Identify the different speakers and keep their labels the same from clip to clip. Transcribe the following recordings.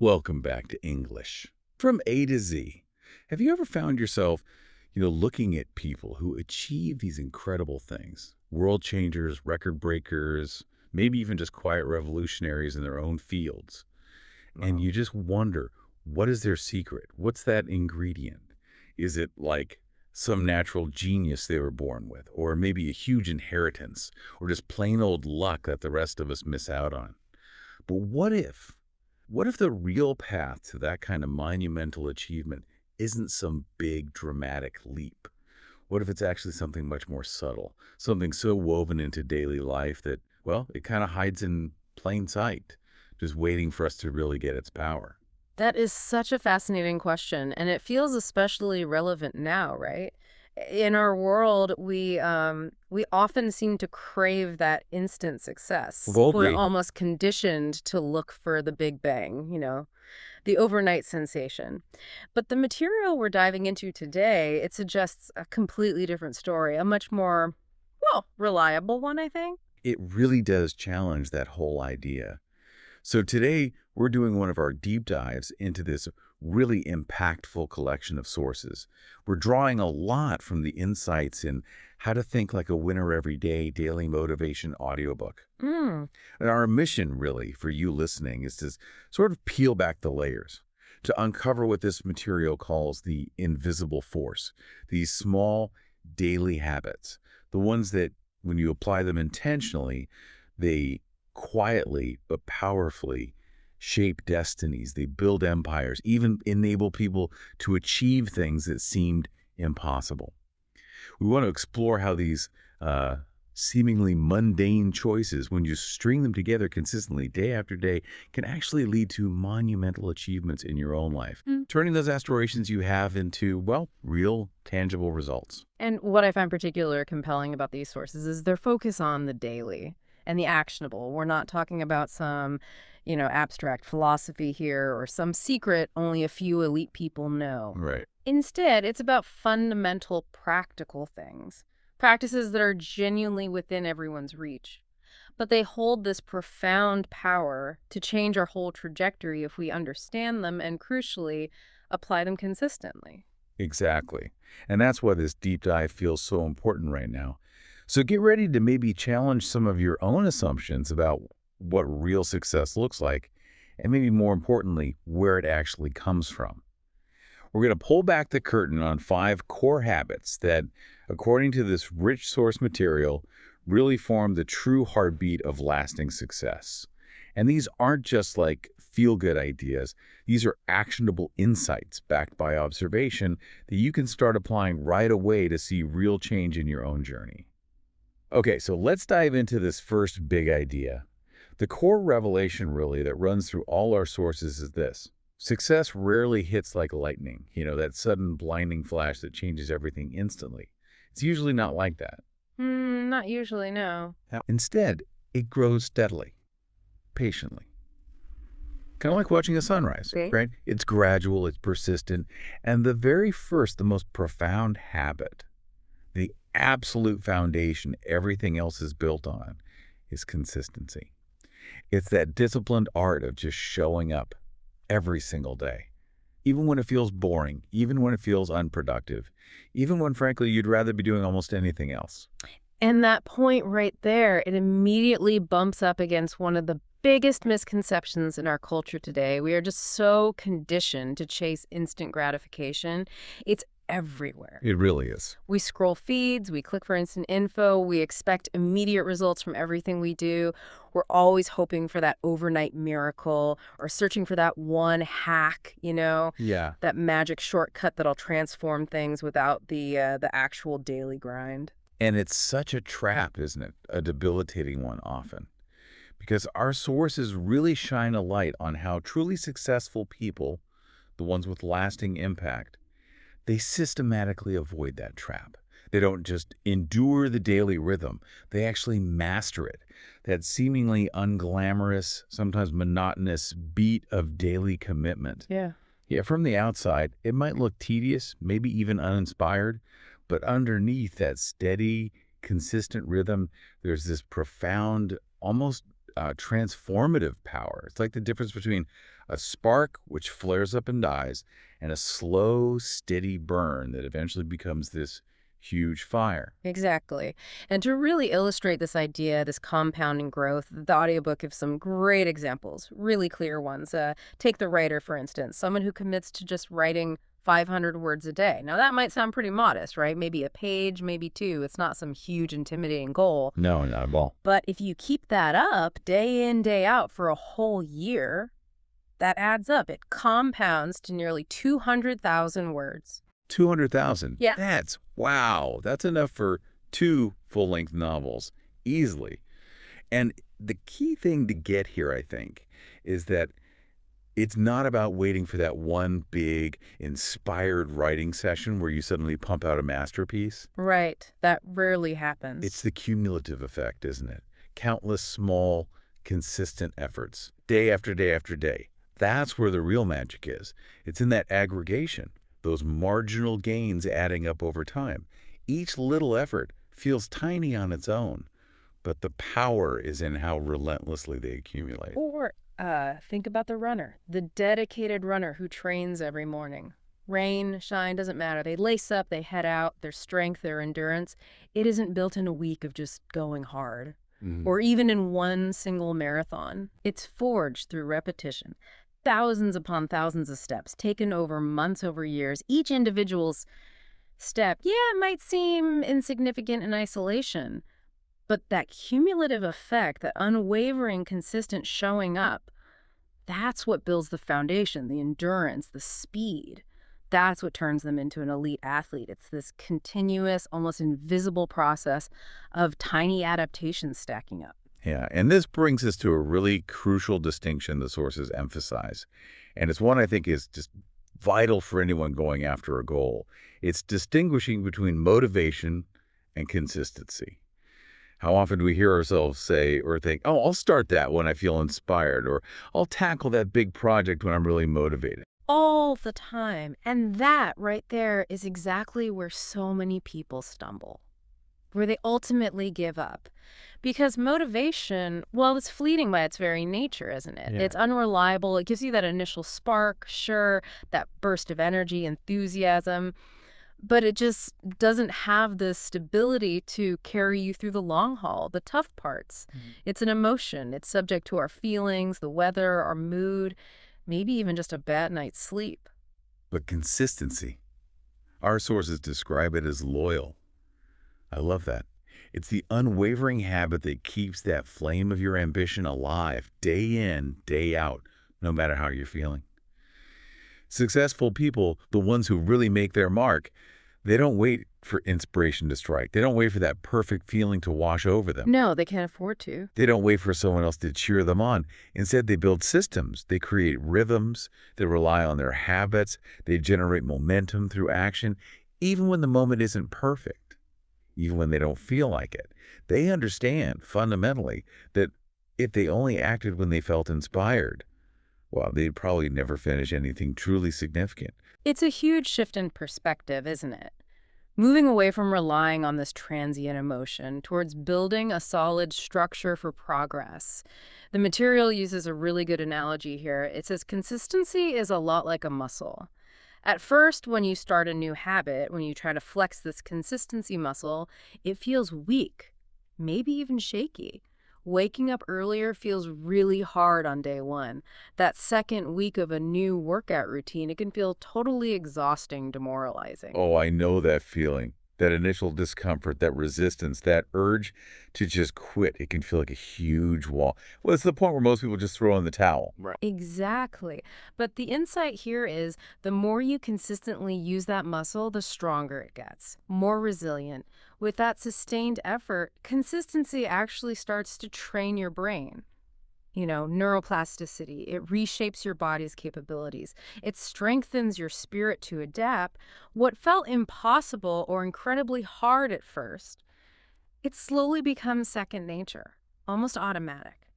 Speaker 1: Welcome back to English. From A to Z. Have you ever found yourself, looking at people who achieve these incredible things? World changers, record breakers, maybe even just quiet revolutionaries in their own fields. And
Speaker 2: Uh-huh.
Speaker 1: you just wonder, what is their secret? What's that ingredient? Is it like some natural genius they were born with, or maybe a huge inheritance, or just plain old luck that the rest of us miss out on? But what if the real path to that kind of monumental achievement isn't some big dramatic leap? What if it's actually something much more subtle, something so woven into daily life that, well, it kind of hides in plain sight, just waiting for us to really get its power?
Speaker 2: That is such a fascinating question, and it feels especially relevant now, right? In our world, we often seem to crave that instant success. We're
Speaker 1: Boldly.
Speaker 2: almost conditioned to look for the big bang, the overnight sensation. But the material we're diving into today, it suggests a completely different story, a much more, well, reliable one, I think.
Speaker 1: It really does challenge that whole idea. So today, we're doing one of our deep dives into this really impactful collection of sources. We're drawing a lot from the insights in How to Think Like a Winner Every Day daily motivation audiobook.
Speaker 2: Mm,
Speaker 1: And our mission, really, for you listening is to sort of peel back the layers, to uncover what this material calls the invisible force, these small daily habits, the ones that, when you apply them intentionally, they quietly but powerfully shape destinies. They build empires, even enable people to achieve things that seemed impossible. We want to explore how these uh, seemingly mundane choices, when you string them together consistently day after day, can actually lead to monumental achievements in your own life,
Speaker 2: mm.
Speaker 1: turning those aspirations you have into, well, real, tangible results.
Speaker 2: And what I find particularly compelling about these sources is their focus on the daily and the actionable. We're not talking about some, abstract philosophy here or some secret only a few elite people know.
Speaker 1: Right.
Speaker 2: Instead, it's about fundamental practical things, practices that are genuinely within everyone's reach. But they hold this profound power to change our whole trajectory if we understand them and, crucially, apply them consistently.
Speaker 1: Exactly. And that's why this deep dive feels so important right now. So get ready to maybe challenge some of your own assumptions about what real success looks like, and maybe more importantly, where it actually comes from. We're going to pull back the curtain on 5 core habits that, according to this rich source material, really form the true heartbeat of lasting success. And these aren't just like feel-good ideas. These are actionable insights backed by observation that you can start applying right away to see real change in your own journey. Okay, so let's dive into this first big idea. The core revelation, really, that runs through all our sources is this. Success rarely hits like lightning, that sudden blinding flash that changes everything instantly. It's usually not like that.
Speaker 2: Not usually, no.
Speaker 1: Instead, it grows steadily, patiently. Kind of like watching a sunrise,
Speaker 2: Okay.
Speaker 1: right? It's gradual, it's persistent, and the very first, the most profound habit, the absolute foundation everything else is built on, is consistency. It's that disciplined art of just showing up every single day, even when it feels boring, even when it feels unproductive, even when, frankly, you'd rather be doing almost anything else.
Speaker 2: And that point right there, it immediately bumps up against one of the biggest misconceptions in our culture today. We are just so conditioned to chase instant gratification. It's everywhere.
Speaker 1: It really is.
Speaker 2: We scroll feeds, we click for instant info, we expect immediate results from everything we do. We're always hoping for that overnight miracle or searching for that one hack,
Speaker 1: Yeah.
Speaker 2: that magic shortcut that'll transform things without the actual daily grind.
Speaker 1: And it's such a trap, isn't it? A debilitating one often. Because our sources really shine a light on how truly successful people, the ones with lasting impact, they systematically avoid that trap. They don't just endure the daily rhythm, they actually master it. That seemingly unglamorous, sometimes monotonous beat of daily commitment.
Speaker 2: Yeah.
Speaker 1: Yeah, from the outside, it might look tedious, maybe even uninspired, but underneath that steady, consistent rhythm, there's this profound, almost transformative power. It's like the difference between a spark, which flares up and dies, and a slow, steady burn that eventually becomes this huge fire.
Speaker 2: Exactly. And to really illustrate this idea, this compounding growth, the audiobook gives some great examples, really clear ones. Take the writer, for instance, someone who commits to just writing 500 words a day. Now, that might sound pretty modest, right? Maybe a page, maybe two. It's not some huge, intimidating goal.
Speaker 1: No, not at all.
Speaker 2: But if you keep that up day in, day out for a whole year, that adds up. It compounds to nearly 200,000 words.
Speaker 1: 200,000.
Speaker 2: Yeah.
Speaker 1: Wow. That's enough for 2 full-length novels, easily. And the key thing to get here, I think, is that it's not about waiting for that one big, inspired writing session where you suddenly pump out a masterpiece.
Speaker 2: Right. That rarely
Speaker 1: It's
Speaker 2: happens.
Speaker 1: the cumulative effect, isn't it? Countless small, consistent efforts, day after day after day. That's where the real magic is. It's in that aggregation, those marginal gains adding up over time. Each little effort feels tiny on its own, but the power is in how relentlessly they accumulate.
Speaker 2: Or think about the runner, the dedicated runner who trains every morning. Rain, shine, doesn't matter. They lace up, they head out, their strength, their endurance. It isn't built in a week of just going hard,
Speaker 1: Mhm.
Speaker 2: or even in one single marathon. It's forged through repetition. Thousands upon thousands of steps, taken over months, over years. Each individual's step, yeah, it might seem insignificant in isolation, but that cumulative effect, that unwavering, consistent showing up, that's what builds the foundation, the endurance, the speed. That's what turns them into an elite athlete. It's this continuous, almost invisible process of tiny adaptations stacking up.
Speaker 1: Yeah, and this brings us to a really crucial distinction the sources emphasize. And it's one I think is just vital for anyone going after a goal. It's distinguishing between motivation and consistency. How often do we hear ourselves say or think, oh, I'll start that when I feel inspired, or I'll tackle that big project when I'm really motivated?
Speaker 2: All the time. And that right there is exactly where so many people stumble, where they ultimately give up. Because motivation, well, it's fleeting by its very nature, isn't it?
Speaker 1: Yeah.
Speaker 2: It's unreliable. It gives you that initial spark, sure, that burst of energy, enthusiasm, but it just doesn't have the stability to carry you through the long haul, the tough parts. It's an emotion. It's subject to our feelings, the weather, our mood, maybe even just a bad night's sleep.
Speaker 1: But consistency, our sources describe it as loyal. I love that. It's the unwavering habit that keeps that flame of your ambition alive day in, day out, no matter how you're feeling. Successful people, the ones who really make their mark, they don't wait for inspiration to strike. They don't wait for that perfect feeling to wash over them.
Speaker 2: No, they can't afford to.
Speaker 1: They don't wait for someone else to cheer them on. Instead, they build systems. They create rhythms. They rely on their habits. They generate momentum through action, even when the moment isn't perfect, even when they don't feel like it. They understand, fundamentally, that if they only acted when they felt inspired, well, they'd probably never finish anything truly significant.
Speaker 2: It's a huge shift in perspective, isn't it? Moving away from relying on this transient emotion towards building a solid structure for progress. The material uses a really good analogy here. It says consistency is a lot like a muscle. At first, when you start a new habit, when you try to flex this consistency muscle, it feels weak, maybe even shaky. Waking up earlier feels really hard on day one. That second week of a new workout routine, it can feel totally exhausting, demoralizing.
Speaker 1: Oh, I know that feeling. That initial discomfort, that resistance, that urge to just quit. It can feel like a huge wall. Well, it's the point where most people just throw in the towel. Right.
Speaker 2: Exactly. But the insight here is the more you consistently use that muscle, the stronger it gets, more resilient. With that sustained effort, consistency actually starts to train your brain. Neuroplasticity. It reshapes your body's capabilities. It strengthens your spirit to adapt. What felt impossible or incredibly hard at first, it slowly becomes second nature, almost automatic.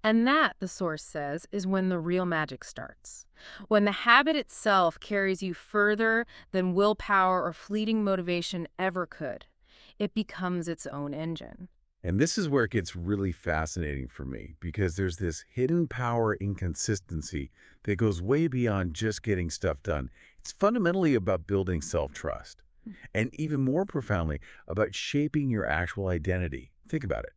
Speaker 2: And that, the source says, is when the real magic starts. When the habit itself carries you further than willpower or fleeting motivation ever could. It becomes its own engine.
Speaker 1: And this is where it gets really fascinating for me because there's this hidden power in consistency that goes way beyond just getting stuff done. It's fundamentally about building self-trust and even more profoundly about shaping your actual identity. Think about it.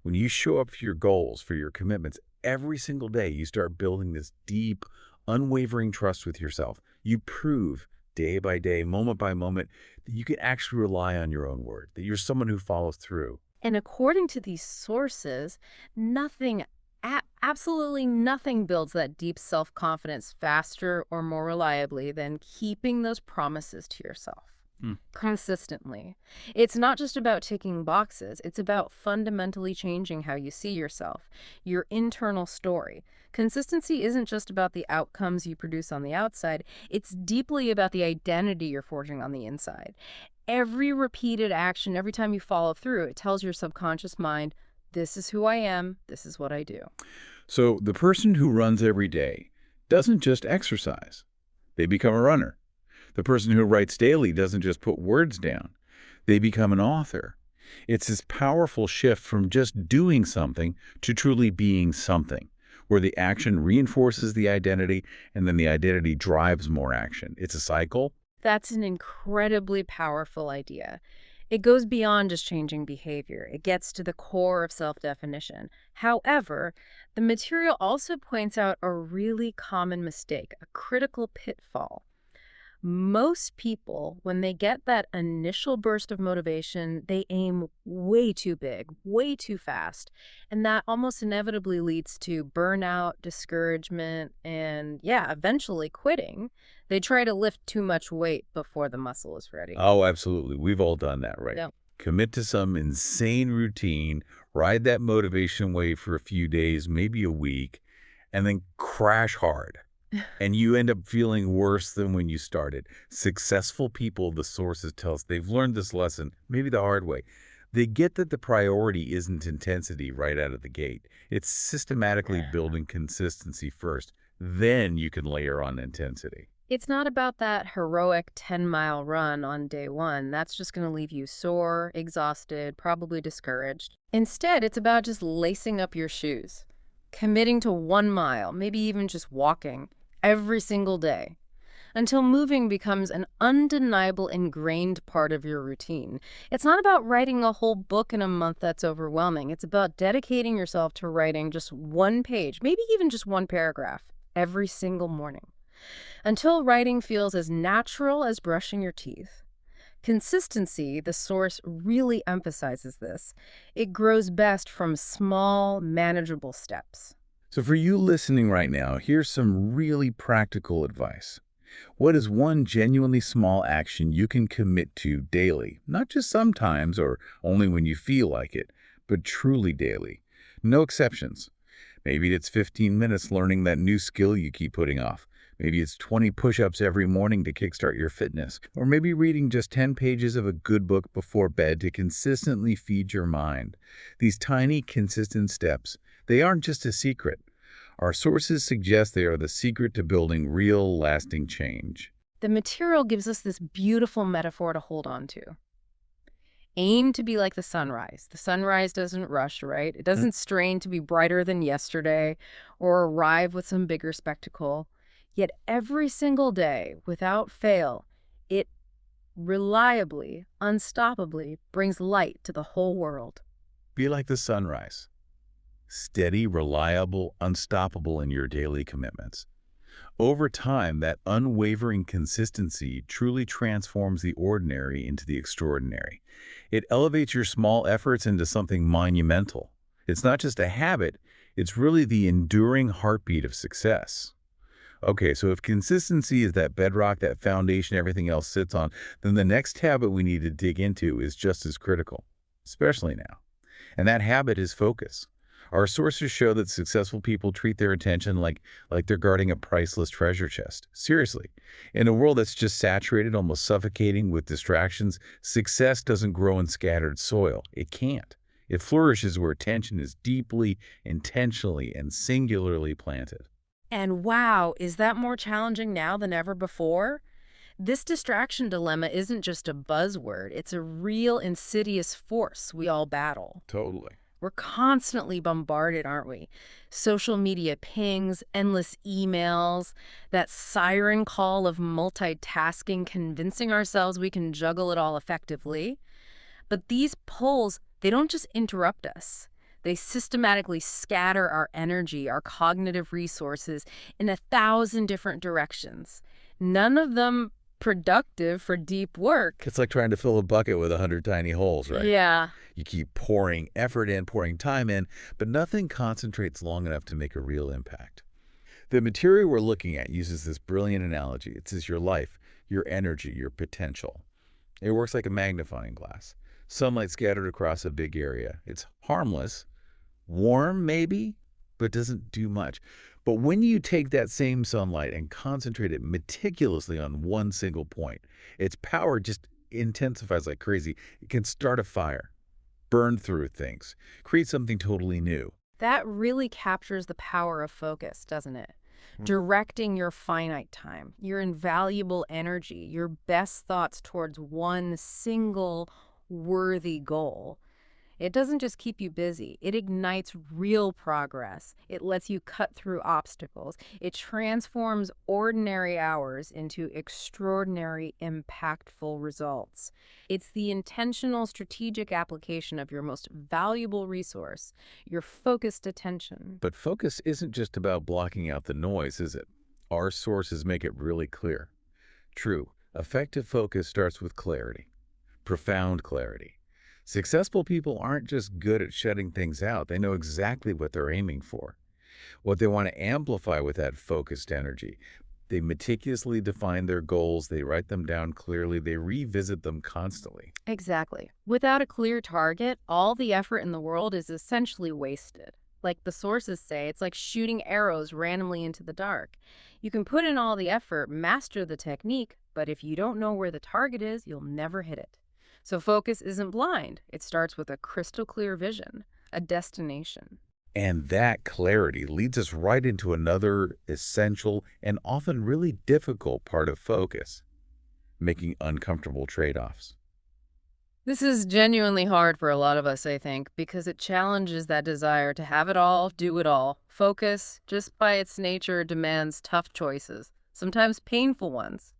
Speaker 1: When you show up for your goals, for your commitments, every single day, you start building this deep, unwavering trust with yourself. You prove day by day, moment by moment, that you can actually rely on your own word, that you're someone who follows through.
Speaker 2: And according to these sources, nothing, absolutely nothing builds that deep self-confidence faster or more reliably than keeping those promises to yourself
Speaker 1: Hmm.
Speaker 2: consistently. It's not just about ticking boxes, it's about fundamentally changing how you see yourself, your internal story. Consistency isn't just about the outcomes you produce on the outside, it's deeply about the identity you're forging on the inside. Every repeated action, every time you follow through, it tells your subconscious mind, this is who I am, this is what I do.
Speaker 1: So the person who runs every day doesn't just exercise. They become a runner. The person who writes daily doesn't just put words down. They become an author. It's this powerful shift from just doing something to truly being something, where the action reinforces the identity and then the identity drives more action. It's a cycle.
Speaker 2: That's an incredibly powerful idea. It goes beyond just changing behavior. It gets to the core of self-definition. However, the material also points out a really common mistake, a critical pitfall. Most people, when they get that initial burst of motivation, they aim way too big, way too fast. And that almost inevitably leads to burnout, discouragement, and yeah, eventually quitting. They try to lift too much weight before the muscle is ready.
Speaker 1: Oh, absolutely. We've all done that, right?
Speaker 2: Yeah.
Speaker 1: Commit to some insane routine, ride that motivation wave for a few days, maybe a week, and then crash hard. And you end up feeling worse than when you started. Successful people, the sources tell us, they've learned this lesson, maybe the hard way. They get that the priority isn't intensity right out of the gate. It's systematically building consistency first. Then you can layer on intensity.
Speaker 2: It's not about that heroic 10-mile run on day one. That's just going to leave you sore, exhausted, probably discouraged. Instead, it's about just lacing up your shoes, committing to 1 mile, maybe even just walking every single day until moving becomes an undeniable ingrained part of your routine. It's not about writing a whole book in a month that's overwhelming. It's about dedicating yourself to writing just one page, maybe even just one paragraph every single morning until writing feels as natural as brushing your teeth. Consistency, the source really emphasizes this. It grows best from small, manageable steps.
Speaker 1: So for you listening right now, here's some really practical advice. What is one genuinely small action you can commit to daily? Not just sometimes or only when you feel like it, but truly daily. No exceptions. Maybe it's 15 minutes learning that new skill you keep putting off. Maybe it's 20 push-ups every morning to kickstart your fitness. Or maybe reading just 10 pages of a good book before bed to consistently feed your mind. These tiny, consistent steps, they aren't just a secret. Our sources suggest they are the secret to building real, lasting change.
Speaker 2: The material gives us this beautiful metaphor to hold on to. Aim to be like the sunrise. The sunrise doesn't rush, right? It doesn't strain to be brighter than yesterday or arrive with some bigger spectacle. Yet every single day, without fail, it reliably, unstoppably brings light to the whole world.
Speaker 1: Be like the sunrise. Steady, reliable, unstoppable in your daily commitments. Over time, that unwavering consistency truly transforms the ordinary into the extraordinary. It elevates your small efforts into something monumental. It's not just a habit, it's really the enduring heartbeat of success. Okay, so if consistency is that bedrock, that foundation everything else sits on, then the next habit we need to dig into is just as critical, especially now. And that habit is focus. Our sources show that successful people treat their attention like they're guarding a priceless treasure chest. Seriously. In a world that's just saturated, almost suffocating with distractions, success doesn't grow in scattered soil. It can't. It flourishes where attention is deeply, intentionally, and singularly planted.
Speaker 2: And wow, is that more challenging now than ever before? This distraction dilemma isn't just a buzzword, it's a real insidious force we all battle.
Speaker 1: Totally.
Speaker 2: We're constantly bombarded, aren't we? Social media pings, endless emails, that siren call of multitasking, convincing ourselves we can juggle it all effectively. But these pulls, they don't just interrupt us. They systematically scatter our energy, our cognitive resources in 1,000 different directions. None of them productive for deep work.
Speaker 1: It's like trying to fill a bucket with 100 tiny holes, right?
Speaker 2: Yeah.
Speaker 1: You keep pouring effort in, pouring time in, but nothing concentrates long enough to make a real impact. The material we're looking at uses this brilliant analogy. It says your life, your energy, your potential. It works like a magnifying glass. Sunlight scattered across a big area. It's harmless, warm maybe, but doesn't do much. But when you take that same sunlight and concentrate it meticulously on one single point, its power just intensifies like crazy. It can start a fire, burn through things, create something totally new.
Speaker 2: That really captures the power of focus, doesn't it? Directing your finite time, your invaluable energy, your best thoughts towards one single worthy goal. It doesn't just keep you busy. It ignites real progress. It lets you cut through obstacles. It transforms ordinary hours into extraordinary, impactful results. It's the intentional, strategic application of your most valuable resource, your focused attention.
Speaker 1: But focus isn't just about blocking out the noise, is it? Our sources make it really clear. True, effective focus starts with clarity, profound clarity. Successful people aren't just good at shutting things out. They know exactly what they're aiming for, what they want to amplify with that focused energy. They meticulously define their goals. They write them down clearly. They revisit them constantly.
Speaker 2: Exactly. Without a clear target, all the effort in the world is essentially wasted. Like the sources say, it's like shooting arrows randomly into the dark. You can put in all the effort, master the technique, but if you don't know where the target is, you'll never hit it. So focus isn't blind. It starts with a crystal clear vision, a destination.
Speaker 1: And that clarity leads us right into another essential and often really difficult part of focus, making uncomfortable trade-offs.
Speaker 2: This is genuinely hard for a lot of us, I think, because it challenges that desire to have it all, do it all. Focus, just by its nature, demands tough choices, sometimes painful ones,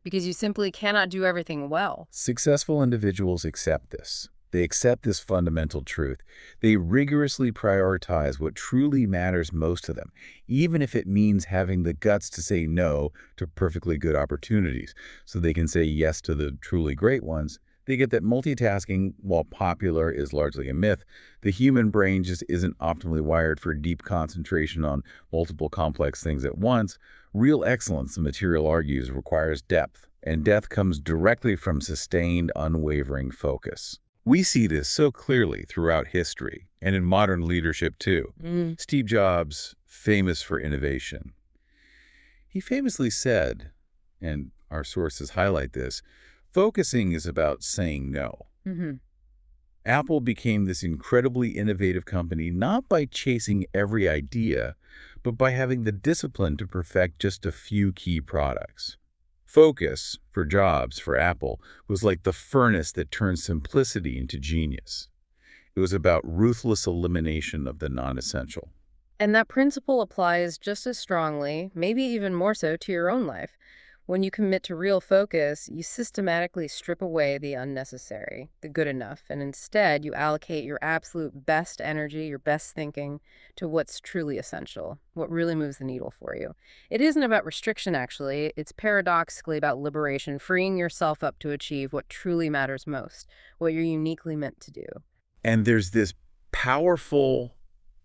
Speaker 2: because you simply cannot do everything well.
Speaker 1: Successful individuals accept this. They accept this fundamental truth. They rigorously prioritize what truly matters most to them, even if it means having the guts to say no to perfectly good opportunities, so they can say yes to the truly great ones. They get that multitasking, while popular, is largely a myth. The human brain just isn't optimally wired for deep concentration on multiple complex things at once. Real excellence, the material argues, requires depth, and depth comes directly from sustained, unwavering focus. We see this so clearly throughout history, and in modern leadership too. Steve Jobs, famous for innovation. He famously said, and our sources highlight this, focusing is about saying no.
Speaker 2: Mm-hmm.
Speaker 1: Apple became this incredibly innovative company not by chasing every idea, but by having the discipline to perfect just a few key products. Focus, for Jobs, for Apple, was like the furnace that turned simplicity into genius. It was about ruthless elimination of the non-essential.
Speaker 2: And that principle applies just as strongly, maybe even more so, to your own life. When you commit to real focus, you systematically strip away the unnecessary, the good enough, and instead you allocate your absolute best energy, your best thinking, to what's truly essential, what really moves the needle for you. It isn't about restriction, actually. It's paradoxically about liberation, freeing yourself up to achieve what truly matters most, what you're uniquely meant to do.
Speaker 1: And there's this powerful,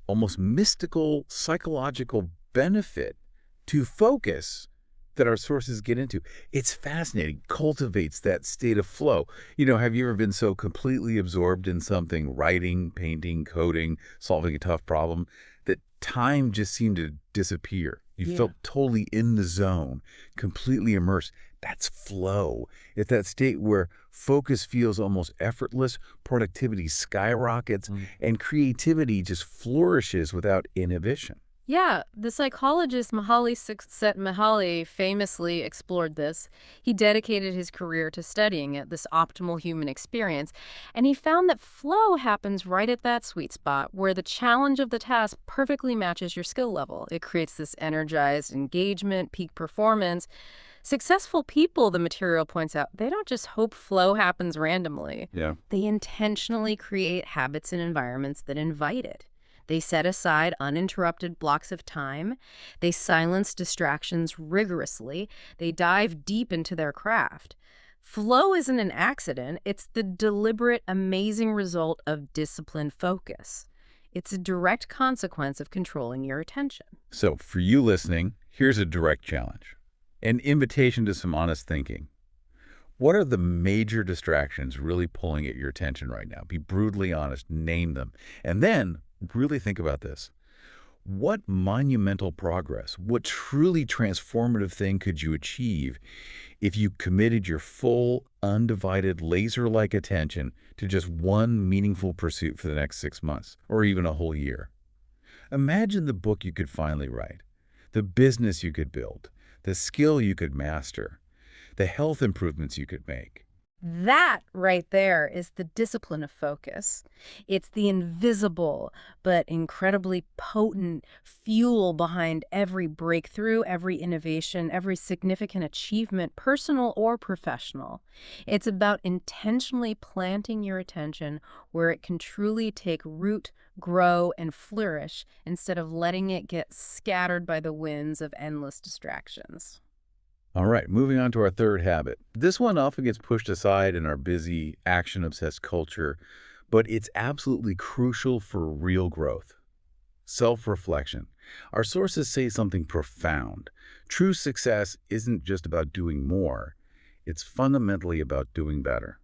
Speaker 1: almost mystical, psychological benefit to focus that our sources get into. It's fascinating, cultivates that state of flow. Have you ever been so completely absorbed in something, writing, painting, coding, solving a tough problem, that time just seemed to disappear? You felt totally in the zone, completely immersed. That's flow. It's that state where focus feels almost effortless, productivity skyrockets, and creativity just flourishes without inhibition.
Speaker 2: Yeah, the psychologist Mihaly Csikszentmihalyi famously explored this. He dedicated his career to studying it, this optimal human experience, and he found that flow happens right at that sweet spot where the challenge of the task perfectly matches your skill level. It creates this energized engagement, peak performance. Successful people, the material points out, they don't just hope flow happens randomly.
Speaker 1: Yeah.
Speaker 2: They intentionally create habits and environments that invite it. They set aside uninterrupted blocks of time. They silence distractions rigorously. They dive deep into their craft. Flow isn't an accident, it's the deliberate, amazing result of disciplined focus. It's a direct consequence of controlling your attention.
Speaker 1: So for you listening, here's a direct challenge. An invitation to some honest thinking. What are the major distractions really pulling at your attention right now? Be brutally honest, name them. And then really think about this. What monumental progress, what truly transformative thing could you achieve if you committed your full, undivided, laser-like attention to just one meaningful pursuit for the next 6 months, or even a whole year? Imagine the book you could finally write, the business you could build, the skill you could master, the health improvements you could make.
Speaker 2: That right there is the discipline of focus. It's the invisible but incredibly potent fuel behind every breakthrough, every innovation, every significant achievement, personal or professional. It's about intentionally planting your attention where it can truly take root, grow, and flourish instead of letting it get scattered by the winds of endless distractions.
Speaker 1: All right, moving on to our third habit. This one often gets pushed aside in our busy, action-obsessed culture, but it's absolutely crucial for real growth. Self-reflection. Our sources say something profound. True success isn't just about doing more. It's fundamentally about doing better.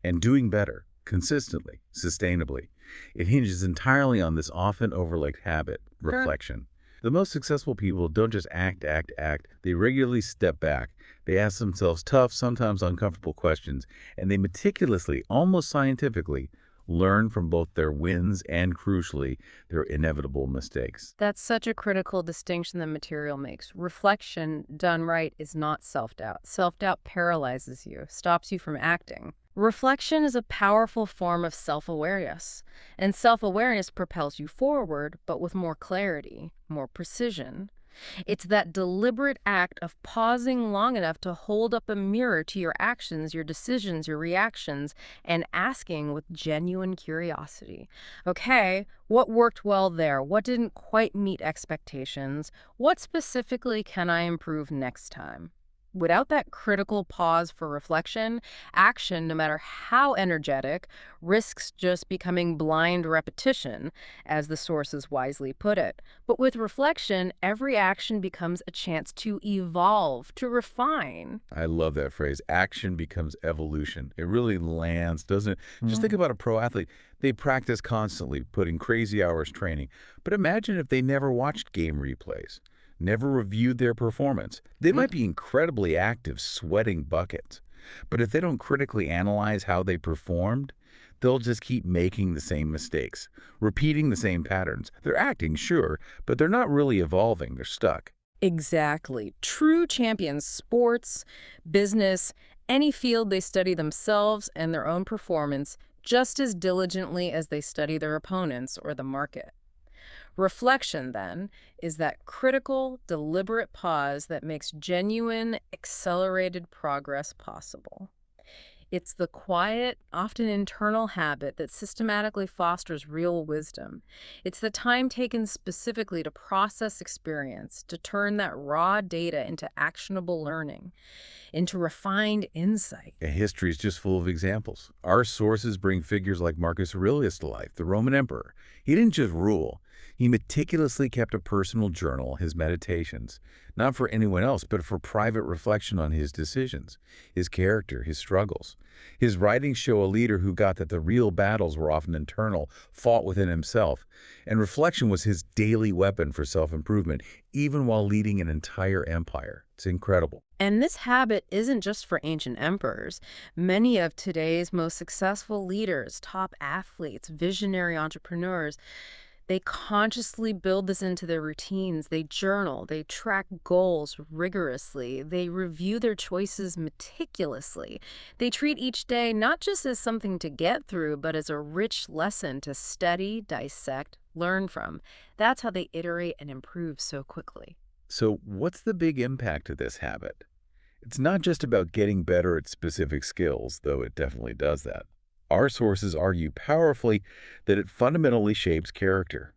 Speaker 1: And doing better, consistently, sustainably. It hinges entirely on this often overlooked habit,
Speaker 2: Sure.
Speaker 1: reflection. The most successful people don't just act. They regularly step back. They ask themselves tough, sometimes uncomfortable questions, and they meticulously, almost scientifically, learn from both their wins and, crucially, their inevitable mistakes.
Speaker 2: That's such a critical distinction the material makes. Reflection done right is not self-doubt. Self-doubt paralyzes you, stops you from acting. Reflection is a powerful form of self-awareness, and self-awareness propels you forward, but with more clarity, more precision. It's that deliberate act of pausing long enough to hold up a mirror to your actions, your decisions, your reactions, and asking with genuine curiosity, okay, what worked well there? What didn't quite meet expectations? What specifically can I improve next time? Without that critical pause for reflection, action, no matter how energetic, risks just becoming blind repetition, as the sources wisely put it. But with reflection, every action becomes a chance to evolve, to refine.
Speaker 1: I love that phrase. Action becomes evolution. It really lands, doesn't it? Just think
Speaker 2: Mm.
Speaker 1: about a pro athlete. They practice constantly, putting crazy hours training. But imagine if they never watched game replays, never reviewed their performance. They might be incredibly active, sweating buckets. But if they don't critically analyze how they performed, they'll just keep making the same mistakes, repeating the same patterns. They're acting, sure, but they're not really evolving. They're stuck.
Speaker 2: Exactly. True champions, sports, business, any field, they study themselves and their own performance just as diligently as they study their opponents or the market. Reflection, then, is that critical, deliberate pause that makes genuine, accelerated progress possible. It's the quiet, often internal habit that systematically fosters real wisdom. It's the time taken specifically to process experience, to turn that raw data into actionable learning, into refined insight.
Speaker 1: And history is just full of examples. Our sources bring figures like Marcus Aurelius to life, the Roman emperor. He didn't just rule. He meticulously kept a personal journal, his meditations, not for anyone else, but for private reflection on his decisions, his character, his struggles. His writings show a leader who got that the real battles were often internal, fought within himself, and reflection was his daily weapon for self-improvement, even while leading an entire empire. It's incredible.
Speaker 2: And this habit isn't just for ancient emperors. Many of today's most successful leaders, top athletes, visionary entrepreneurs, They consciously build this into their routines. They journal, they track goals rigorously, they review their choices meticulously. They treat each day not just as something to get through, but as a rich lesson to study, dissect, learn from. That's how they iterate and improve so quickly.
Speaker 1: So what's the big impact of this habit? It's not just about getting better at specific skills, though it definitely does that. Our sources argue powerfully that it fundamentally shapes character.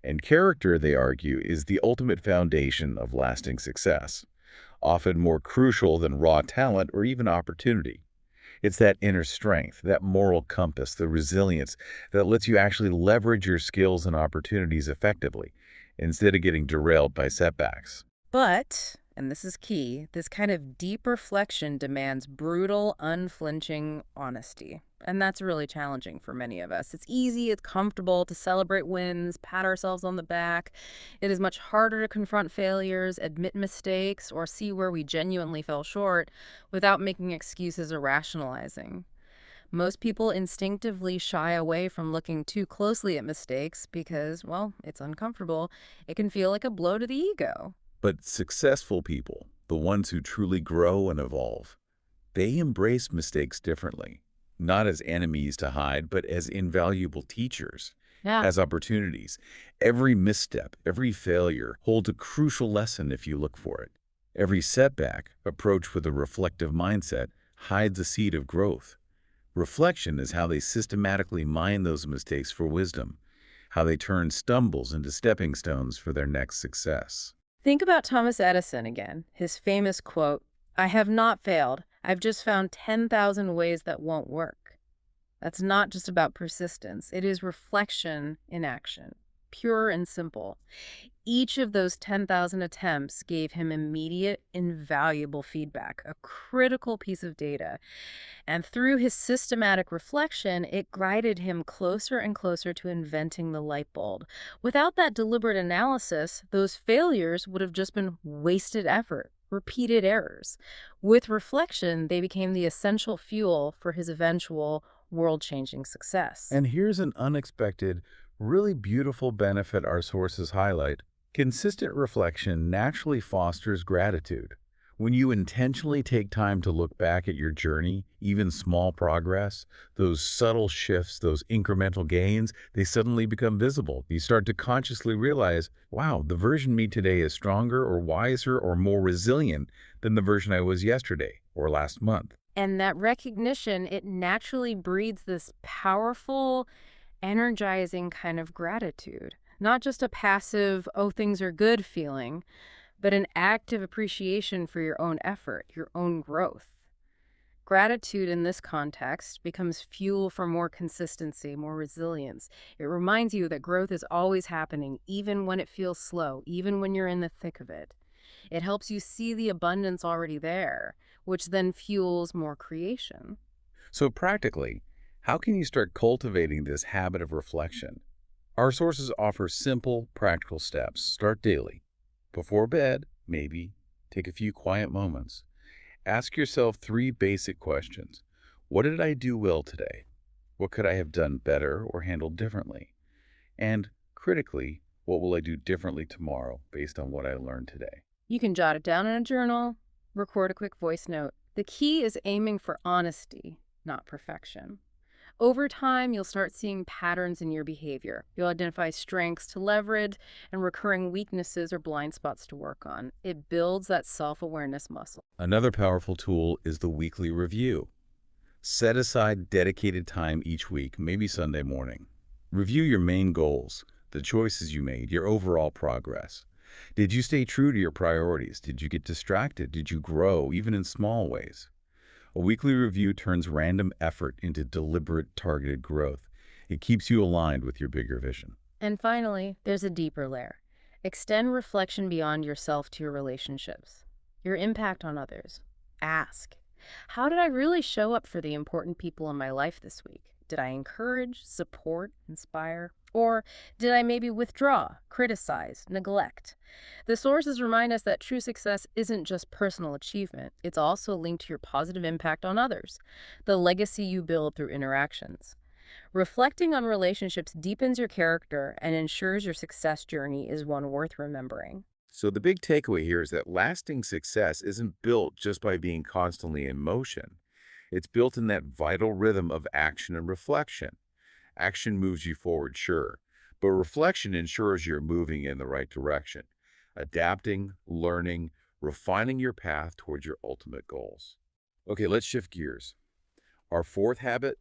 Speaker 1: And character, they argue, is the ultimate foundation of lasting success, often more crucial than raw talent or even opportunity. It's that inner strength, that moral compass, the resilience that lets you actually leverage your skills and opportunities effectively instead of getting derailed by setbacks.
Speaker 2: But, and this is key, this kind of deep reflection demands brutal, unflinching honesty. And that's really challenging for many of us. It's easy, it's comfortable to celebrate wins, pat ourselves on the back. It is much harder to confront failures, admit mistakes, or see where we genuinely fell short without making excuses or rationalizing. Most people instinctively shy away from looking too closely at mistakes because, well, it's uncomfortable. It can feel like a blow to the ego.
Speaker 1: But successful people, the ones who truly grow and evolve, they embrace mistakes differently, not as enemies to hide, but as invaluable teachers,
Speaker 2: Yeah.
Speaker 1: as opportunities. Every misstep, every failure holds a crucial lesson if you look for it. Every setback, approached with a reflective mindset, hides a seed of growth. Reflection is how they systematically mine those mistakes for wisdom, how they turn stumbles into stepping stones for their next success.
Speaker 2: Think about Thomas Edison again. His famous quote, "I have not failed. I've just found 10,000 ways that won't work." That's not just about persistence. It is reflection in action, pure and simple. Each of those 10,000 attempts gave him immediate, invaluable feedback, a critical piece of data. And through his systematic reflection, it guided him closer and closer to inventing the light bulb. Without that deliberate analysis, those failures would have just been wasted effort, repeated errors. With reflection, they became the essential fuel for his eventual world changing success.
Speaker 1: And here's an unexpected, really beautiful benefit our sources highlight. Consistent reflection naturally fosters gratitude. When you intentionally take time to look back at your journey, even small progress, those subtle shifts, those incremental gains, they suddenly become visible. You start to consciously realize, wow, the version me today is stronger or wiser or more resilient than the version I was yesterday or last month.
Speaker 2: And that recognition, it naturally breeds this powerful, energizing kind of gratitude. Not just a passive, oh, things are good feeling, but an active appreciation for your own effort, your own growth. Gratitude in this context becomes fuel for more consistency, more resilience. It reminds you that growth is always happening, even when it feels slow, even when you're in the thick of it. It helps you see the abundance already there, which then fuels more creation.
Speaker 1: So practically, how can you start cultivating this habit of reflection? Our sources offer simple, practical steps. Start daily. Before bed, maybe, take a few quiet moments. Ask yourself three basic questions. What did I do well today? What could I have done better or handled differently? And critically, what will I do differently tomorrow based on what I learned today?
Speaker 2: You can jot it down in a journal, record a quick voice note. The key is aiming for honesty, not perfection. Over time, you'll start seeing patterns in your behavior. You'll identify strengths to leverage and recurring weaknesses or blind spots to work on. It builds that self-awareness muscle.
Speaker 1: Another powerful tool is the weekly review. Set aside dedicated time each week, maybe Sunday morning. Review your main goals, the choices you made, your overall progress. Did you stay true to your priorities? Did you get distracted? Did you grow, even in small ways? A weekly review turns random effort into deliberate, targeted growth. It keeps you aligned with your bigger vision.
Speaker 2: And finally, there's a deeper layer. Extend reflection beyond yourself to your relationships, your impact on others. Ask, how did I really show up for the important people in my life this week? Did I encourage, support, inspire? Or did I maybe withdraw, criticize, neglect? The sources remind us that true success isn't just personal achievement, it's also linked to your positive impact on others, the legacy you build through interactions. Reflecting on relationships deepens your character and ensures your success journey is one worth remembering.
Speaker 1: So the big takeaway here is that lasting success isn't built just by being constantly in motion. It's built in that vital rhythm of action and reflection. Action moves you forward, sure, but reflection ensures you're moving in the right direction, adapting, learning, refining your path towards your ultimate goals. Okay, let's shift gears. Our fourth habit,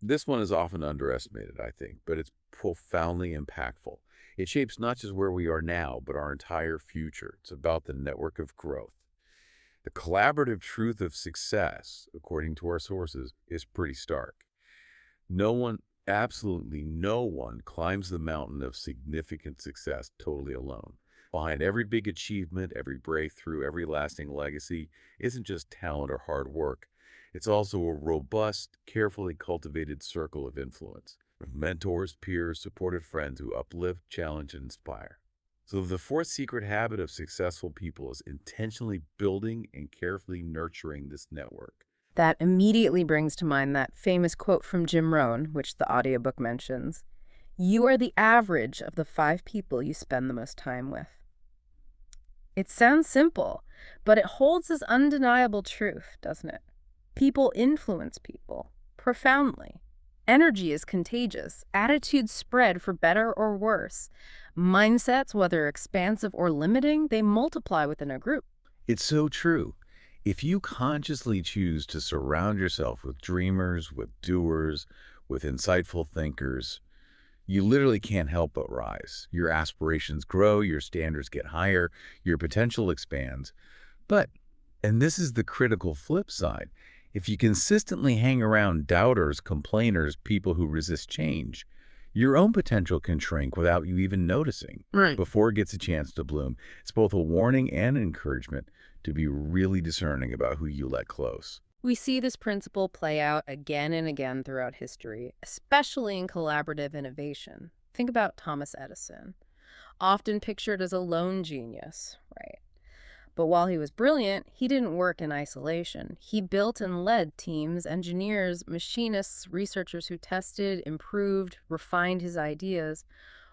Speaker 1: this one is often underestimated, I think, but it's profoundly impactful. It shapes not just where we are now, but our entire future. It's about the network of growth. The collaborative truth of success, according to our sources, is pretty stark. No one, absolutely no one, climbs the mountain of significant success totally alone. Behind every big achievement, every breakthrough, every lasting legacy isn't just talent or hard work. It's also a robust, carefully cultivated circle of influence. Mentors, peers, supportive friends who uplift, challenge, and inspire. So the fourth secret habit of successful people is intentionally building and carefully nurturing this network.
Speaker 2: That immediately brings to mind that famous quote from Jim Rohn, which the audiobook mentions. You are the average of the 5 people you spend the most time with. It sounds simple, but it holds this undeniable truth, doesn't it? People influence people profoundly. Energy is contagious. Attitudes spread for better or worse. Mindsets, whether expansive or limiting, they multiply within a group.
Speaker 1: It's so true. If you consciously choose to surround yourself with dreamers, with doers, with insightful thinkers, you literally can't help but rise. Your aspirations grow, your standards get higher, your potential expands. But, and this is the critical flip side, if you consistently hang around doubters, complainers, people who resist change, your own potential can shrink without you even noticing.
Speaker 2: Right.
Speaker 1: Before it gets a chance to bloom, it's both a warning and an encouragement to be really discerning about who you let close.
Speaker 2: We see this principle play out again and again throughout history, especially in collaborative innovation. Think about Thomas Edison, often pictured as a lone genius, right? But while he was brilliant, he didn't work in isolation. He built and led teams, engineers, machinists, researchers who tested, improved, refined his ideas.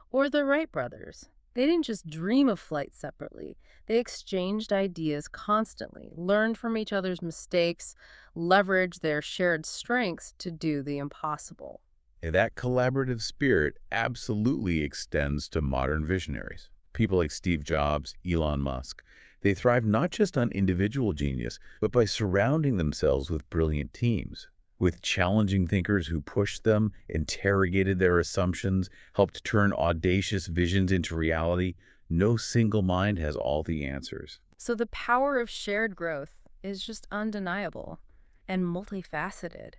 Speaker 2: Or the Wright brothers. They didn't just dream of flight separately. They exchanged ideas constantly, learned from each other's mistakes, leveraged their shared strengths to do the impossible.
Speaker 1: And that collaborative spirit absolutely extends to modern visionaries. People like Steve Jobs, Elon Musk. They thrive not just on individual genius, but by surrounding themselves with brilliant teams, with challenging thinkers who pushed them, interrogated their assumptions, helped turn audacious visions into reality. No single mind has all the answers.
Speaker 2: So the power of shared growth is just undeniable and multifaceted.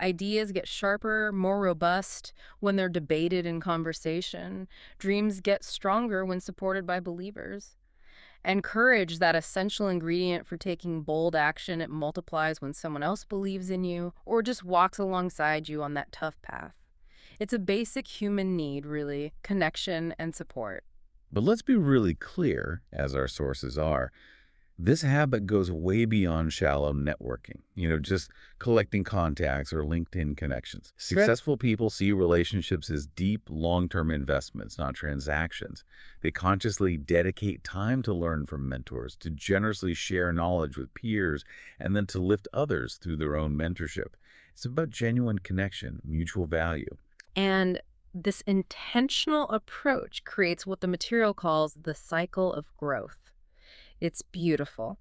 Speaker 2: Ideas get sharper, more robust when they're debated in conversation. Dreams get stronger when supported by believers. And courage, that essential ingredient for taking bold action, it multiplies when someone else believes in you or just walks alongside you on that tough path. It's a basic human need, really, connection and support.
Speaker 1: But let's be really clear, as our sources are, this habit goes way beyond shallow networking, just collecting contacts or LinkedIn connections. Successful people see relationships as deep, long-term investments, not transactions. They consciously dedicate time to learn from mentors, to generously share knowledge with peers, and then to lift others through their own mentorship. It's about genuine connection, mutual value.
Speaker 2: And this intentional approach creates what the material calls the cycle of growth. It's beautiful.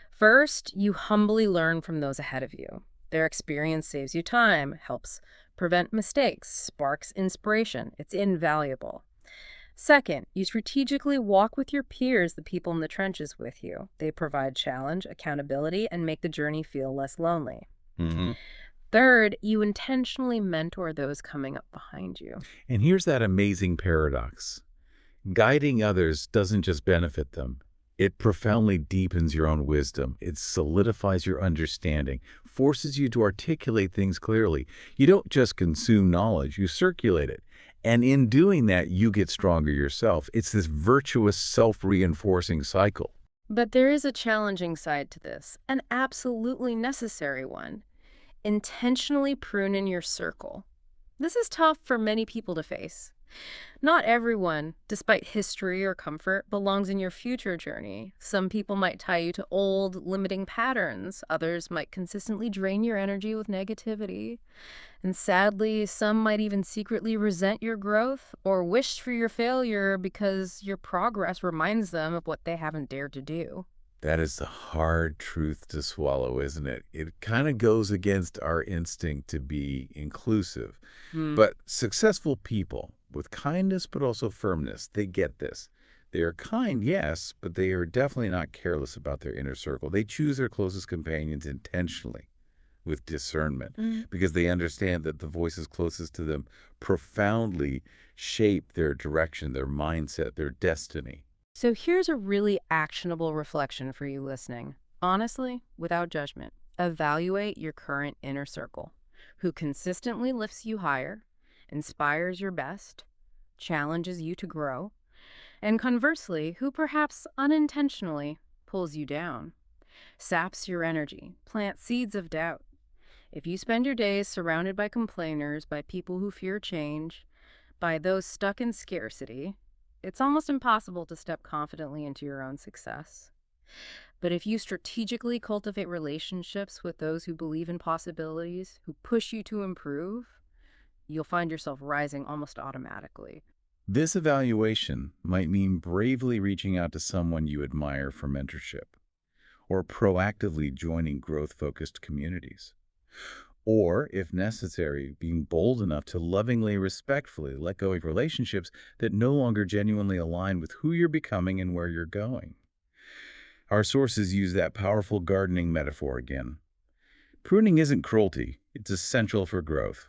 Speaker 2: First, you humbly learn from those ahead of you. Their experience saves you time, helps prevent mistakes, sparks inspiration. It's invaluable. Second, you strategically walk with your peers, the people in the trenches with you. They provide challenge, accountability, and make the journey feel less lonely.
Speaker 1: hmm
Speaker 2: Third, you intentionally mentor those coming up behind you.
Speaker 1: And here's that amazing paradox. Guiding others doesn't just benefit them. It profoundly deepens your own wisdom. It solidifies your understanding, forces you to articulate things clearly. You don't just consume knowledge, you circulate it. And in doing that, you get stronger yourself. It's this virtuous, self-reinforcing cycle.
Speaker 2: But there is a challenging side to this, an absolutely necessary one. Intentionally prune in your circle. This is tough for many people to face. Not everyone, despite history or comfort, belongs in your future journey. Some people might tie you to old, limiting patterns. Others might consistently drain your energy with negativity. And sadly, some might even secretly resent your growth or wish for your failure because your progress reminds them of what they haven't dared to do.
Speaker 1: That is the hard truth to swallow, isn't it? It kind of goes against our instinct to be inclusive.
Speaker 2: Hmm.
Speaker 1: But successful people with kindness but also firmness, they get this. They are kind, yes, but they are definitely not careless about their inner circle. They choose their closest companions intentionally with discernment
Speaker 2: Mm.
Speaker 1: because they understand that the voices closest to them profoundly shape their direction, their mindset, their destiny.
Speaker 2: So here's a really actionable reflection for you listening. Honestly, without judgment, evaluate your current inner circle. Who consistently lifts you higher, inspires your best, challenges you to grow, and conversely, who perhaps unintentionally pulls you down, saps your energy, plants seeds of doubt. If you spend your days surrounded by complainers, by people who fear change, by those stuck in scarcity, it's almost impossible to step confidently into your own success. But if you strategically cultivate relationships with those who believe in possibilities, who push you to improve, you'll find yourself rising almost automatically.
Speaker 1: This evaluation might mean bravely reaching out to someone you admire for mentorship, or proactively joining growth-focused communities. Or, if necessary, being bold enough to lovingly, respectfully let go of relationships that no longer genuinely align with who you're becoming and where you're going. Our sources use that powerful gardening metaphor again. Pruning isn't cruelty, it's essential for growth.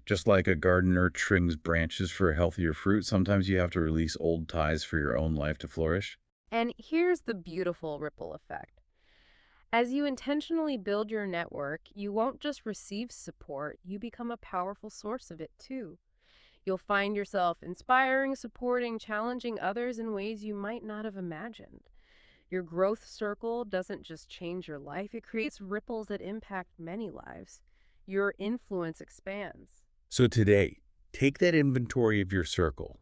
Speaker 1: Just like a gardener trims branches for healthier fruit, sometimes you have to release old ties for your own life to flourish.
Speaker 2: And here's the beautiful ripple effect. As you intentionally build your network, you won't just receive support, you become a powerful source of it too. You'll find yourself inspiring, supporting, challenging others in ways you might not have imagined. Your growth circle doesn't just change your life, it creates ripples that impact many lives. Your influence expands.
Speaker 1: So today, take that inventory of your circle.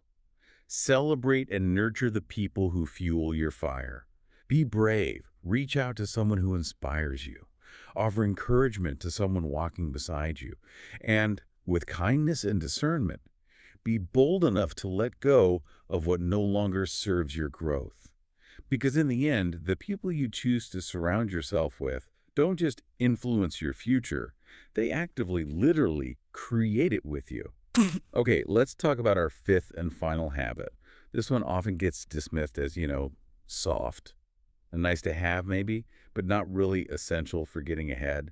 Speaker 1: Celebrate and nurture the people who fuel your fire. Be brave. Reach out to someone who inspires you. Offer encouragement to someone walking beside you. And with kindness and discernment, be bold enough to let go of what no longer serves your growth. Because in the end, the people you choose to surround yourself with don't just influence your future, they actively, literally create it with you. Okay, let's talk about our fifth and final habit. This one often gets dismissed as, soft and nice to have maybe, but not really essential for getting ahead.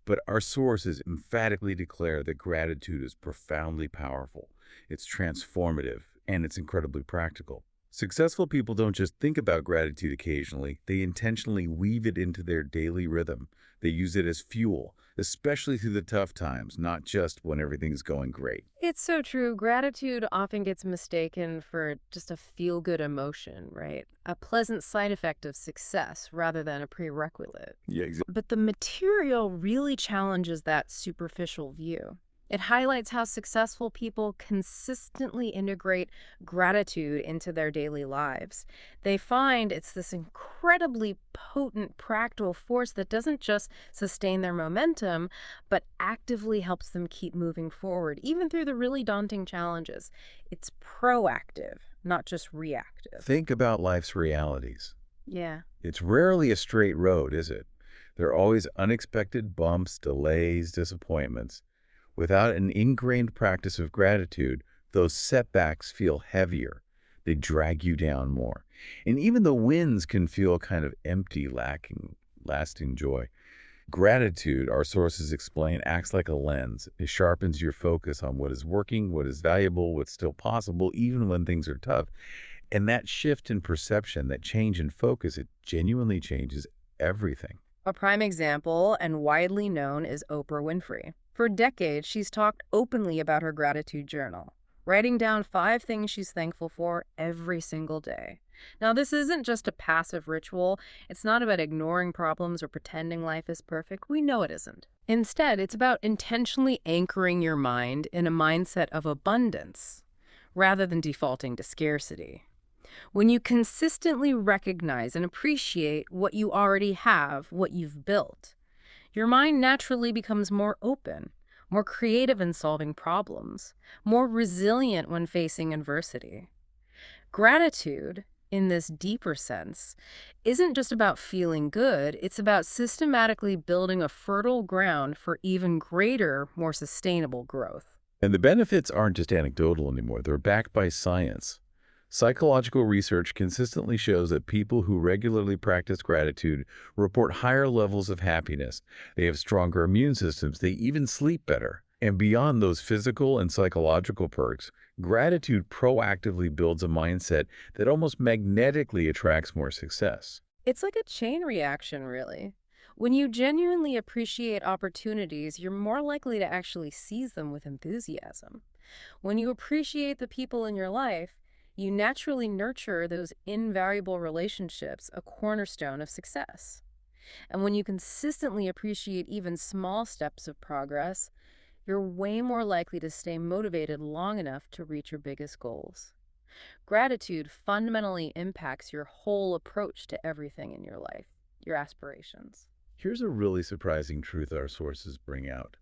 Speaker 1: But our sources emphatically declare that gratitude is profoundly powerful. It's transformative, and it's incredibly practical. Successful people don't just think about gratitude occasionally, they intentionally weave it into their daily rhythm. They use it as fuel, especially through the tough times, not just when everything's going great.
Speaker 2: It's so true. Gratitude often gets mistaken for just a feel-good emotion, right? A pleasant side effect of success rather than a prerequisite.
Speaker 1: Yeah, exactly.
Speaker 2: But the material really challenges that superficial view. It highlights how successful people consistently integrate gratitude into their daily lives. They find it's this incredibly potent practical force that doesn't just sustain their momentum, but actively helps them keep moving forward, even through the really daunting challenges. It's proactive, not just reactive.
Speaker 1: Think about life's realities.
Speaker 2: Yeah.
Speaker 1: It's rarely a straight road, is it? There are always unexpected bumps, delays, disappointments. Without an ingrained practice of gratitude, those setbacks feel heavier. They drag you down more. And even the wins can feel kind of empty, lacking lasting joy. Gratitude, our sources explain, acts like a lens. It sharpens your focus on what is working, what is valuable, what's still possible, even when things are tough. And that shift in perception, that change in focus, it genuinely changes everything.
Speaker 2: A prime example, and widely known, is Oprah Winfrey. For decades, she's talked openly about her gratitude journal, writing down 5 things she's thankful for every single day. Now, this isn't just a passive ritual. It's not about ignoring problems or pretending life is perfect. We know it isn't. Instead, it's about intentionally anchoring your mind in a mindset of abundance rather than defaulting to scarcity. When you consistently recognize and appreciate what you already have, what you've built, your mind naturally becomes more open, more creative in solving problems, more resilient when facing adversity. Gratitude, in this deeper sense, isn't just about feeling good, it's about systematically building a fertile ground for even greater, more sustainable growth.
Speaker 1: And the benefits aren't just anecdotal anymore. They're backed by science. Psychological research consistently shows that people who regularly practice gratitude report higher levels of happiness. They have stronger immune systems. They even sleep better. And beyond those physical and psychological perks, gratitude proactively builds a mindset that almost magnetically attracts more success.
Speaker 2: It's like a chain reaction, really. When you genuinely appreciate opportunities, you're more likely to actually seize them with enthusiasm. When you appreciate the people in your life, you naturally nurture those invaluable relationships, a cornerstone of success. And when you consistently appreciate even small steps of progress, you're way more likely to stay motivated long enough to reach your biggest goals. Gratitude fundamentally impacts your whole approach to everything in your life, your aspirations.
Speaker 1: Here's a really surprising truth our sources bring out,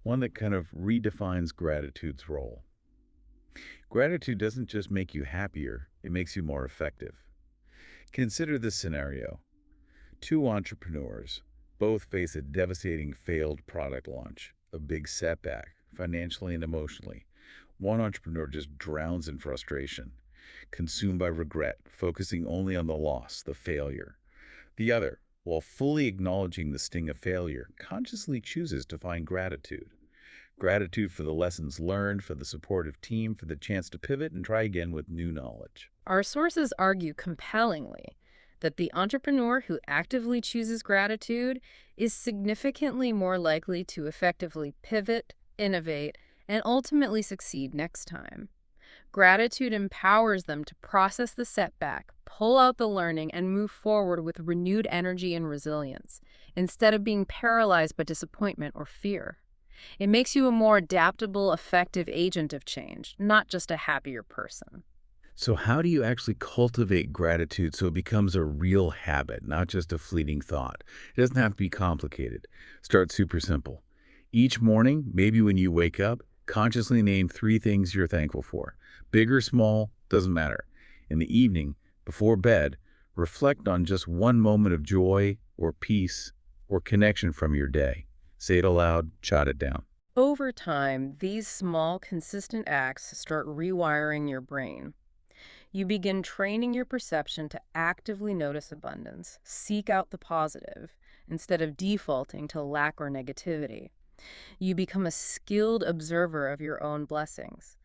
Speaker 1: one that kind of redefines gratitude's role. Gratitude doesn't just make you happier, it makes you more effective. Consider this scenario. Two entrepreneurs both face a devastating failed product launch, a big setback, financially and emotionally. One entrepreneur just drowns in frustration, consumed by regret, focusing only on the loss, the failure. The other, while fully acknowledging the sting of failure, consciously chooses to find gratitude. Gratitude for the lessons learned, for the supportive team, for the chance to pivot and try again with new knowledge.
Speaker 2: Our sources argue compellingly that the entrepreneur who actively chooses gratitude is significantly more likely to effectively pivot, innovate, and ultimately succeed next time. Gratitude empowers them to process the setback, pull out the learning, and move forward with renewed energy and resilience, instead of being paralyzed by disappointment or fear. It makes you a more adaptable, effective agent of change, not just a happier person.
Speaker 1: So how do you actually cultivate gratitude so it becomes a real habit, not just a fleeting thought? It doesn't have to be complicated. Start super simple. Each morning, maybe when you wake up, consciously name 3 things you're thankful for. Big or small, doesn't matter. In the evening, before bed, reflect on just one moment of joy or peace or connection from your day. Say it aloud, jot it down.
Speaker 2: Over time, these small, consistent acts start rewiring your brain. You begin training your perception to actively notice abundance, seek out the positive, instead of defaulting to lack or negativity. You become a skilled observer of your own blessings.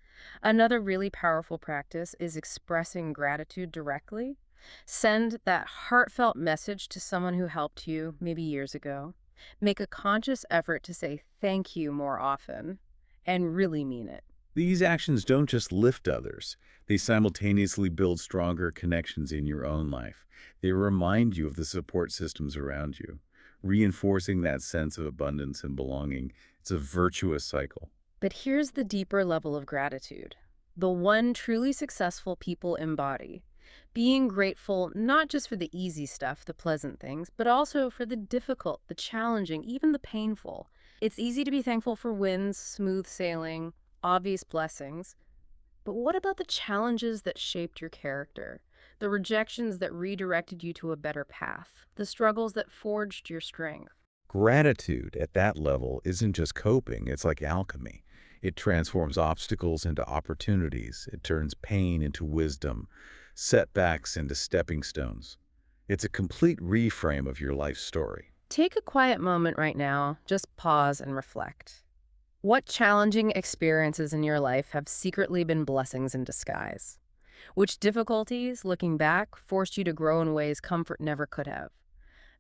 Speaker 2: Another really powerful practice is expressing gratitude directly. Send that heartfelt message to someone who helped you, maybe years ago. Make a conscious effort to say thank you more often and really mean it.
Speaker 1: These actions don't just lift others, they simultaneously build stronger connections in your own life. They remind you of the support systems around you, reinforcing that sense of abundance and belonging. It's a virtuous cycle.
Speaker 2: But here's the deeper level of gratitude, the one truly successful people embody. Being grateful not just for the easy stuff, the pleasant things, but also for the difficult, the challenging, even the painful. It's easy to be thankful for wins, smooth sailing, obvious blessings. But what about the challenges that shaped your character? The rejections that redirected you to a better path? The struggles that forged your strength?
Speaker 1: Gratitude at that level isn't just coping, it's like alchemy. It transforms obstacles into opportunities. It turns pain into wisdom, setbacks into stepping stones. It's a complete reframe of your life story.
Speaker 2: Take a quiet moment right now. Just pause and reflect. What challenging experiences in your life have secretly been blessings in disguise? Which difficulties, looking back, forced you to grow in ways comfort never could have?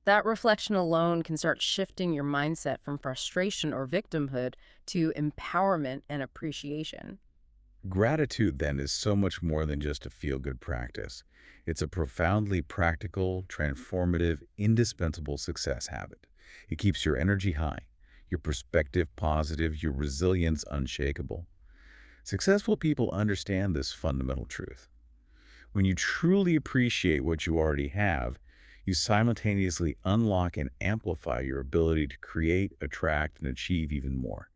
Speaker 2: That reflection alone can start shifting your mindset from frustration or victimhood to empowerment and appreciation.
Speaker 1: Gratitude, then, is so much more than just a feel-good practice. It's a profoundly practical, transformative, indispensable success habit. It keeps your energy high, your perspective positive, your resilience unshakable. Successful people understand this fundamental truth. When you truly appreciate what you already have, you simultaneously unlock and amplify your ability to create, attract, and achieve even more.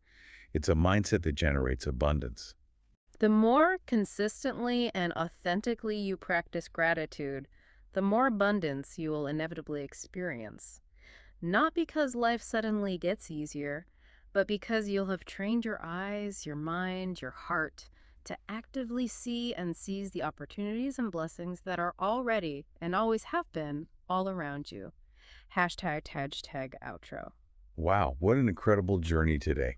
Speaker 1: It's a mindset that generates abundance.
Speaker 2: The more consistently and authentically you practice gratitude, the more abundance you will inevitably experience. Not because life suddenly gets easier, but because you'll have trained your eyes, your mind, your heart to actively see and seize the opportunities and blessings that are already and always have been all around you. Hashtag outro.
Speaker 1: Wow, what an incredible journey today.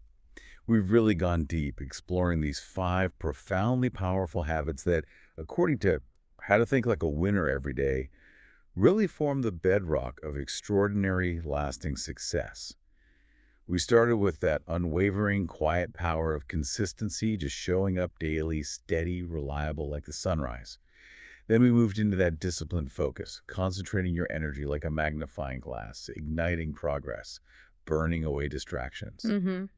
Speaker 1: We've really gone deep exploring these 5 profoundly powerful habits that, according to How to Think Like a Winner Every Day, really form the bedrock of extraordinary, lasting success. We started with that unwavering, quiet power of consistency, just showing up daily, steady, reliable like the sunrise. Then we moved into that disciplined focus, concentrating your energy like a magnifying glass, igniting progress, burning away distractions.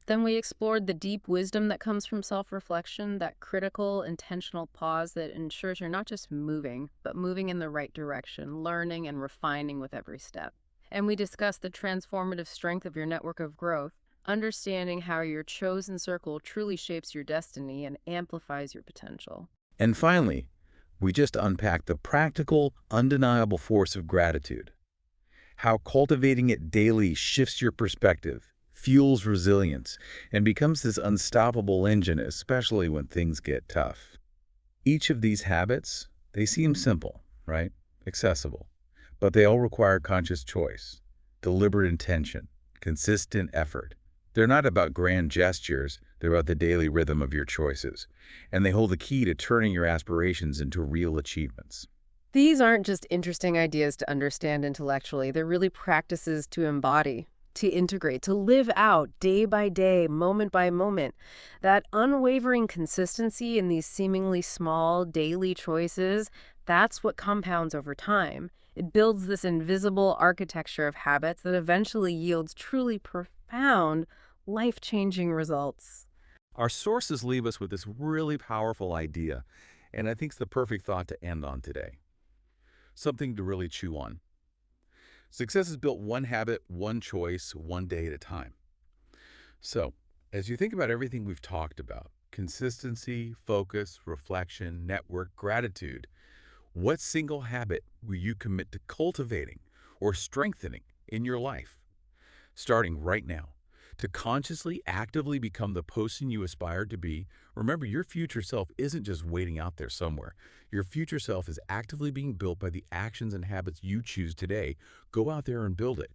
Speaker 2: Then we explored the deep wisdom that comes from self-reflection, that critical, intentional pause that ensures you're not just moving, but moving in the right direction, learning and refining with every step. And we discussed the transformative strength of your network of growth, understanding how your chosen circle truly shapes your destiny and amplifies your potential.
Speaker 1: And finally, we just unpacked the practical, undeniable force of gratitude, how cultivating it daily shifts your perspective, fuels resilience, and becomes this unstoppable engine, especially when things get tough. Each of these habits, they seem simple, right? Accessible. But they all require conscious choice, deliberate intention, consistent effort. They're not about grand gestures, they're about the daily rhythm of your choices. And they hold the key to turning your aspirations into real achievements.
Speaker 2: These aren't just interesting ideas to understand intellectually. They're really practices to embody, to integrate, to live out day by day, moment by moment. That unwavering consistency in these seemingly small daily choices, that's what compounds over time. It builds this invisible architecture of habits that eventually yields truly profound, life-changing results.
Speaker 1: Our sources leave us with this really powerful idea, and I think it's the perfect thought to end on today. Something to really chew on. Success is built one habit, one choice, one day at a time. So, as you think about everything we've talked about, consistency, focus, reflection, network, gratitude, what single habit will you commit to cultivating or strengthening in your life, starting right now? To consciously, actively become the person you aspire to be, remember your future self isn't just waiting out there somewhere. Your future self is actively being built by the actions and habits you choose today. Go out there and build it.